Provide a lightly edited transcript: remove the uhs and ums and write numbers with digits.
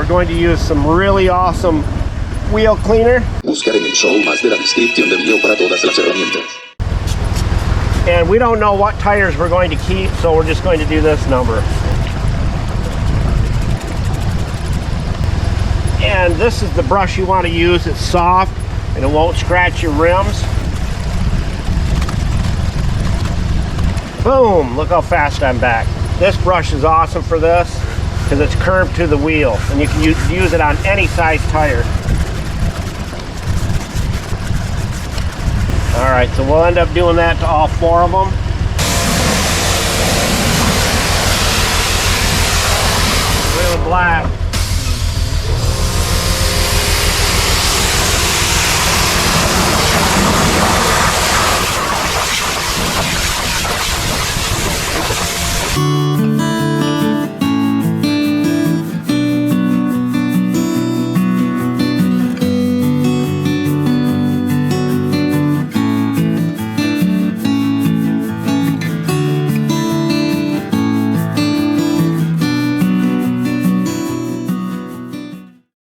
going to use some really awesome wheel cleaner. Buscar en el show más de la descripción del video para todas las herramientas. And we don't know what tires we're going to keep, so we're just going to do this number. And this is the brush you want to use. It's soft and it won't scratch your rims. Boom, look how fast I'm back. This brush is awesome for this because it's curved to the wheel and you can use it on any size tire. All right, so we'll end up doing that to all 4 of them. Really black.